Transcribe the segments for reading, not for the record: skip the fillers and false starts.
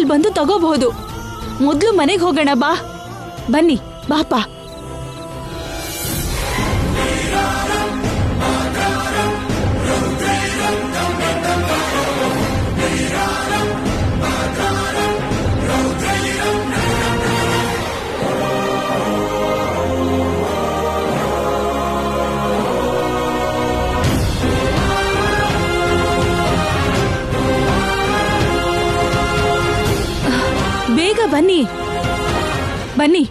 ಆಮೇಲೆ ಬಂದು ತಗೋಬಹುದು. ಮೊದ್ಲು ಮನೆಗೆ ಹೋಗೋಣ ಬಾ. ಬನ್ನಿ ಬಾಪ. ಬೇಗ ಬನ್ನಿ ಬನ್ನಿ.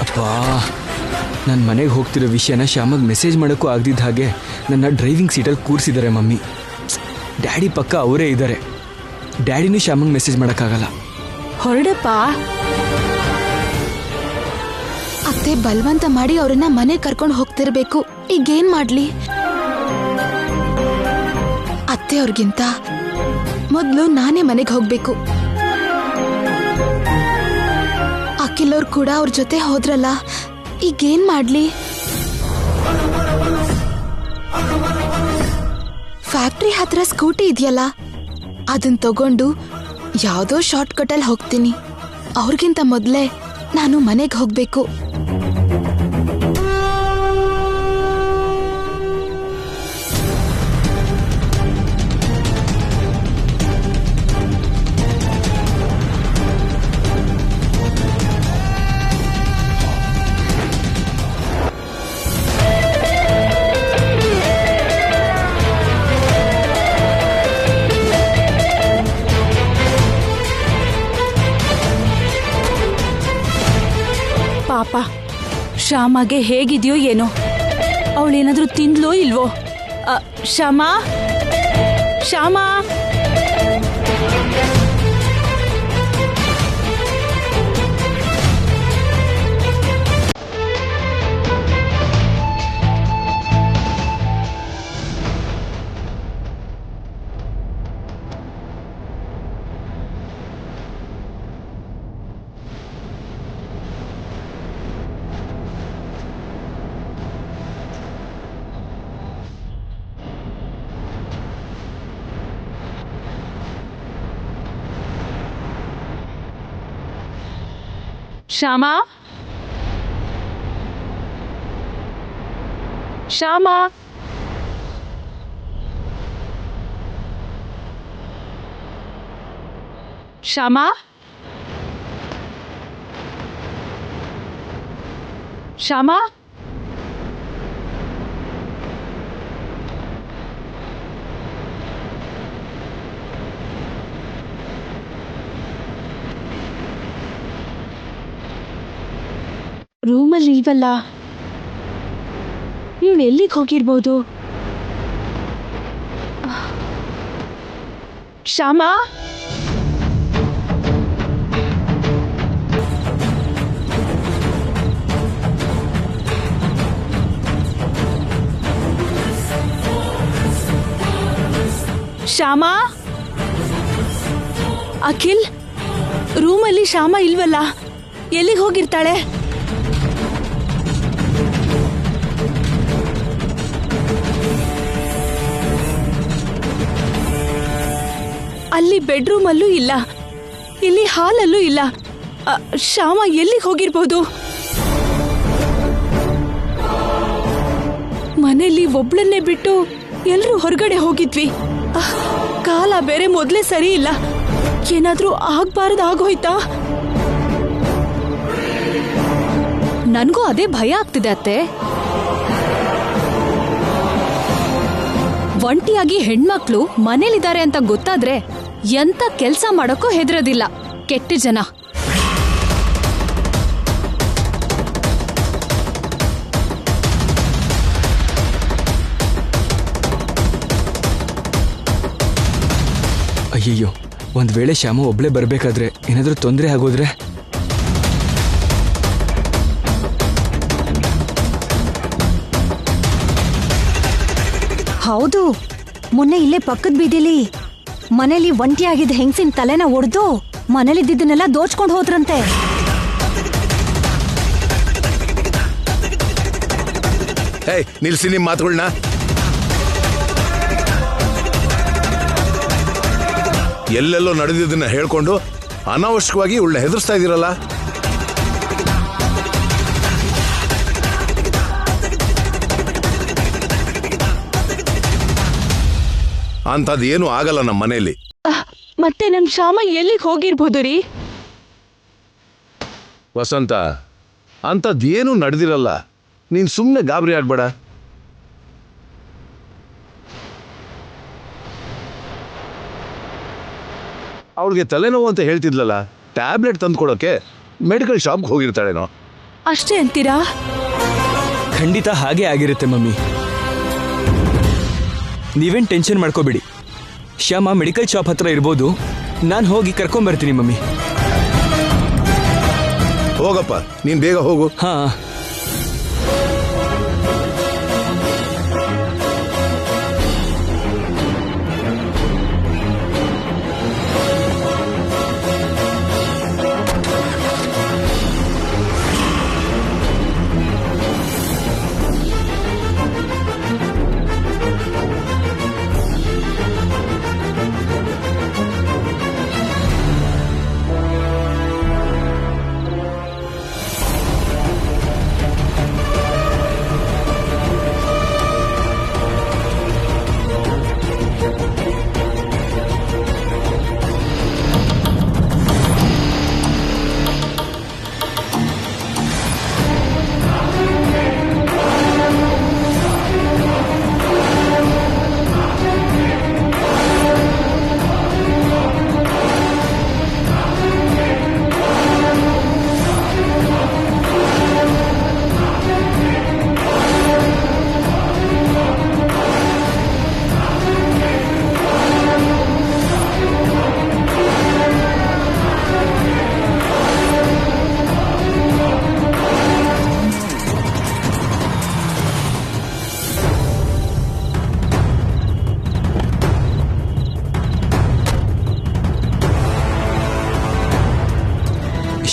ಅಪ್ಪಾ, ನನ್ನ ಮನೆಗೆ ಹೋಗ್ತಿರೋ ವಿಷಯನ ಶ್ಯಾಮಗೆ ಮೆಸೇಜ್ ಮಾಡೋಕ್ಕೂ ಆಗದಿದ್ದ ಹಾಗೆ ನನ್ನ ಡ್ರೈವಿಂಗ್ ಸೀಟಲ್ಲಿ ಕೂರಿಸಿದ್ದಾರೆ ಮಮ್ಮಿ. ಡ್ಯಾಡಿ ಪಕ್ಕ ಅವರೇ ಇದ್ದಾರೆ. ಡ್ಯಾಡಿನೂ ಶ್ಯಾಮಗೆ ಮೆಸೇಜ್ ಮಾಡೋಕ್ಕಾಗಲ್ಲ. ಹೊರಡಪ್ಪ. ಅತ್ತೆ ಬಲವಂತ ಮಾಡಿ ಅವ್ರನ್ನ ಮನೆ ಕರ್ಕೊಂಡು ಹೋಗ್ತಿರ್ಬೇಕು. ಈಗೇನ್ ಮಾಡ್ಲಿ? ಅತ್ತೆ ಅವ್ರಿಗಿಂತ ಮೊದ್ಲು ನಾನೇ ಮನೆಗೆ ಹೋಗ್ಬೇಕು. ಅಖಿಲ್ ಅವ್ರು ಕೂಡ ಅವ್ರ ಜೊತೆ ಹೋದ್ರಲ್ಲ, ಈಗೇನ್ ಮಾಡ್ಲಿ? ಫ್ಯಾಕ್ಟ್ರಿ ಹತ್ರ ಸ್ಕೂಟಿ ಇದೆಯಲ್ಲ, ಅದನ್ನ ತಗೊಂಡು ಯಾವ್ದೋ ಶಾರ್ಟ್ ಕಟ್ ಅಲ್ಲಿ ಹೋಗ್ತೀನಿ. ಅವ್ರಿಗಿಂತ ಮೊದ್ಲೇ ನಾನು ಮನೆಗೆ ಹೋಗ್ಬೇಕು. ಪಾಪ, ಶ್ಯಾಮಗೆ ಹೇಗಿದೆಯೋ ಏನೋ. ಅವಳೇನಾದ್ರೂ ತಿಂದ್ಲೋ ಇಲ್ವೋ? ಶ್ಯಾಮ, ಶ್ಯಾಮ. ಶ್ಯಾಮ, ಶ್ಯಾಮ. ಶ್ಯಾಮ, ಶ್ಯಾಮ. ರೂಮಲ್ಲಿ ಇಲ್ವಲ್ಲ, ಇವಳು ಎಲ್ಲಿಗೆ ಹೋಗಿರ್ಬೋದು? ಶ್ಯಾಮ, ಶ್ಯಾಮ. ಅಖಿಲ್, ರೂಮಲ್ಲಿ ಶ್ಯಾಮ ಇಲ್ವಲ್ಲ, ಎಲ್ಲಿಗೆ ಹೋಗಿರ್ತಾಳೆ? ಅಲ್ಲಿ ಬೆಡ್ರೂಮಲ್ಲೂ ಇಲ್ಲ, ಇಲ್ಲಿ ಹಾಲಲ್ಲೂ ಇಲ್ಲ. ಶ್ಯಾಮ ಎಲ್ಲಿಗೆ ಹೋಗಿರ್ಬೋದು? ಮನೆಯಲ್ಲಿ ಒಬ್ಳನ್ನೇ ಬಿಟ್ಟು ಎಲ್ಲರೂ ಹೊರಗಡೆ ಹೋಗಿದ್ವಿ. ಕಾಲ ಬೇರೆ ಮೊದಲೇ ಸರಿ ಇಲ್ಲ. ಏನಾದ್ರೂ ಆಗ್ಬಾರ್ದು ಆಗೋಯ್ತಾ? ನನ್ಗೂ ಅದೇ ಭಯ ಆಗ್ತಿದೆ ಅತ್ತೆ. ಒಂಟಿಯಾಗಿ ಹೆಣ್ಮಕ್ಳು ಮನೇಲಿದ್ದಾರೆ ಅಂತ ಗೊತ್ತಾದ್ರೆ ಎಂತ ಕೆಲ್ಸ ಮಾಡೋಕ್ಕೂ ಹೆದರೋದಿಲ್ಲ ಕೆಟ್ಟ ಜನ. ಅಯ್ಯಯ್ಯೋ, ಒಂದ್ ವೇಳೆ ಶ್ಯಾಮ ಒಬ್ಳೆ ಬರ್ಬೇಕಾದ್ರೆ ಏನಾದ್ರೂ ತೊಂದರೆ ಆಗೋದ್ರೆ? ಹೌದು, ಮೊನ್ನೆ ಇಲ್ಲೇ ಪಕ್ಕದ ಬೀದಿಲಿ ಮನೇಲಿ ಒಂಟಿಯಾಗಿದ್ದ ಹೆಂಗಸಿನ ತಲೆನ ಒಡೆದು ಮನೇಲಿದ್ದನ್ನೆಲ್ಲ ದೋಚ್ಕೊಂಡು ಹೋದ್ರಂತೆ. ಏಯ್ ನಿಲ್ಸಿ ನಿಮ್ಮ ಮಾತುಗಳನ್ನ. ಎಲ್ಲೆಲ್ಲೋ ನಡೆದಿದ್ದನ್ನ ಹೇಳ್ಕೊಂಡು ಅನಾವಶ್ಯಕವಾಗಿ ಉಳ್ಳ ಹೆದರ್ಸ್ತಾ ಇದ್ದೀರಲ್ಲ. ಅಂಥದ್ದು ಏನು ಆಗಲ್ಲ ನಮ್ಮ ಮನೆಯಲ್ಲಿ. ಮತ್ತೆ ನಮ್ ಶ್ಯಾಮ ಎಲ್ಲಿಗೆ ಹೋಗಿರ್ಬೋದು ರೀ? ವಸಂತ, ಅಂಥದ್ದೇನು ನಡೆದಿರಲ್ಲ. ನೀನು ಸುಮ್ಮನೆ ಗಾಬರಿ ಆಡ್ಬೇಡ. ಅವಳಿಗೆ ತಲೆನೋವು ಅಂತ ಹೇಳ್ತಿದ್ಲಲ್ಲ, ಟ್ಯಾಬ್ಲೆಟ್ ತಂದ್ಕೊಡೋಕೆ ಮೆಡಿಕಲ್ ಶಾಪ್ಗೆ ಹೋಗಿರ್ತಾಳೇನೋ. ಅಷ್ಟೇ ಅಂತೀರಾ? ಖಂಡಿತ ಹಾಗೆ ಆಗಿರುತ್ತೆ ಮಮ್ಮಿ. ನೀವೇನು ಟೆನ್ಷನ್ ಮಾಡ್ಕೋಬೇಡಿ. ಶ್ಯಾಮ ಮೆಡಿಕಲ್ ಶಾಪ್ ಹತ್ರ ಇರ್ಬೋದು. ನಾನು ಹೋಗಿ ಕರ್ಕೊಂಬರ್ತೀನಿ ಮಮ್ಮಿ. ಹೋಗಪ್ಪ, ನೀನು ಬೇಗ ಹೋಗು. ಹಾ.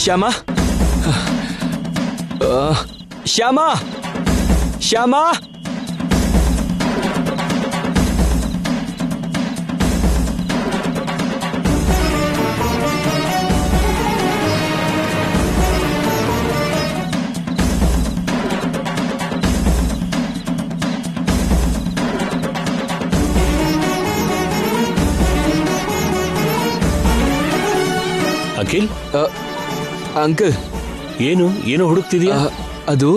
ಶ್ಯಾಮ, ಶ್ಯಾಮ, ಶ್ಯಾಮ. ಅಖಿಲ್, ಅಂಕಲ್, ಏನು ಹುಡುಕ್ತಿದ್ಯಾ? ಅದು